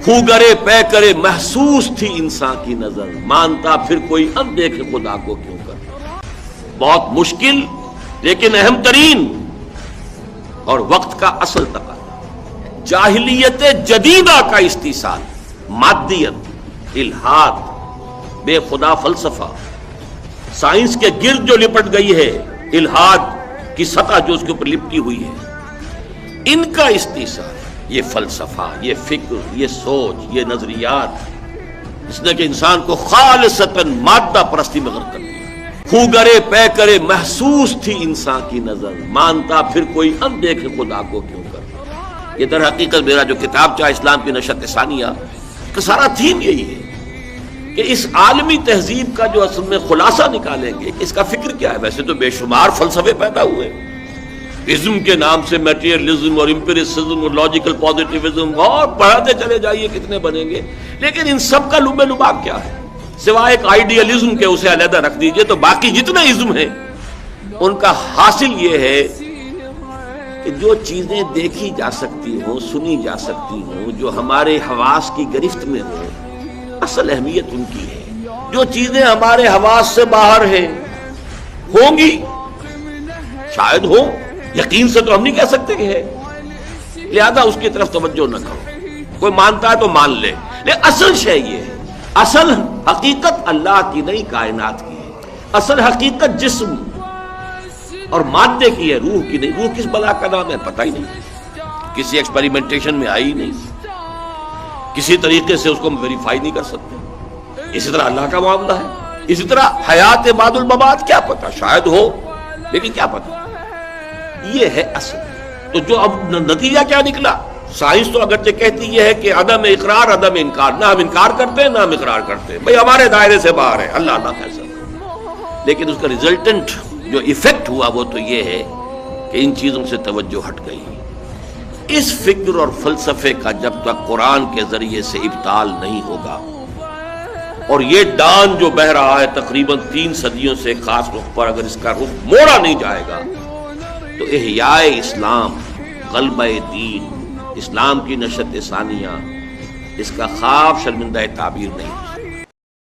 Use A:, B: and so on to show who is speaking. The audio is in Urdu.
A: خوگرے پے کرے محسوس تھی انسان کی نظر، مانتا پھر کوئی اندیکھے خدا کو کیوں کر۔ بہت مشکل لیکن اہم ترین اور وقت کا اصل تقاضا، جاہلیت جدیدہ کا استحصال، مادیت، الحاد، بے خدا فلسفہ، سائنس کے گرد جو لپٹ گئی ہے، الحاد کی سطح جو اس کے اوپر لپٹی ہوئی ہے، ان کا استحصال، یہ فلسفہ، یہ فکر، یہ سوچ، یہ نظریات، اس نے کہ انسان کو خالصتاً مادہ پرستی میں غرق کر دیا۔ خوگرے پے کرے محسوس تھی انسان کی نظر، مانتا پھر کوئی اندیکھے خدا کو کیوں کر۔ یہ در حقیقت میرا جو کتاب چاہ اسلام کی نشت ثانیہ کا سارا تھیم یہی ہے کہ اس عالمی تہذیب کا جو اصل میں خلاصہ نکالیں گے کہ اس کا فکر کیا ہے۔ ویسے تو بے شمار فلسفے پیدا ہوئے، ازم کے نام سے میٹیریلزم اور امپیریسزم اور لاجیکل پازیٹیوزم، اور پڑھاتے چلے جائیے کتنے بنیں گے، لیکن ان سب کا لب لباب کیا ہے؟ سوائے ایک آئیڈیالزم کے، اسے علیحدہ رکھ دیجئے، تو باقی جتنے ازم ہیں ان کا حاصل یہ ہے کہ جو چیزیں دیکھی جا سکتی ہوں، سنی جا سکتی ہوں، جو ہمارے حواس کی گرفت میں ہوں، اصل اہمیت ان کی ہے۔ جو چیزیں ہمارے حواس سے باہر ہیں، ہوں گی، شاید ہوں، یقین سے تو ہم نہیں کہہ سکتے کہ ہے، لہذا اس کی طرف توجہ نہ کرو۔ کوئی مانتا ہے تو مان لے، لیکن اصل شے یہ ہے، اصل حقیقت اللہ کی نہیں، کائنات کی ہے۔ اصل حقیقت جسم اور مادے کی ہے، روح کی نہیں۔ روح کس بلا کا نام ہے پتہ ہی نہیں، کسی ایکسپیریمنٹیشن میں آئی نہیں، کسی طریقے سے اس کو ہم ویریفائی نہیں کر سکتے۔ اسی طرح اللہ کا معاملہ ہے، اسی طرح حیات بعد الممات، کیا پتہ، شاید ہو لیکن کیا پتہ۔ یہ ہے اصل۔ تو جو اب نتیجہ کیا نکلا؟ سائنس تو اگرچہ کہتی یہ ہے کہ عدم اقرار عدم انکار، نہ ہم انکار کرتے ہیں نہ ہم اقرار کرتے ہیں، بھئی ہمارے دائرے سے باہر ہے، اللہ اللہ کیسا، لیکن اس کا ریزلٹنٹ جو ایفیکٹ ہوا وہ تو یہ ہے کہ ان چیزوں سے توجہ ہٹ گئی۔ اس فکر اور فلسفے کا جب تک قرآن کے ذریعے سے ابطال نہیں ہوگا، اور یہ ڈان جو بہہ رہا ہے تقریباً 3 صدیوں سے خاص وقت پر، اگر اس کا رخ موڑا نہیں جائے گا تو احیاء اسلام، غلبہ دین، اسلام کی نشت ثانیہ، اس کا خواب شرمندہ تعبیر نہیں۔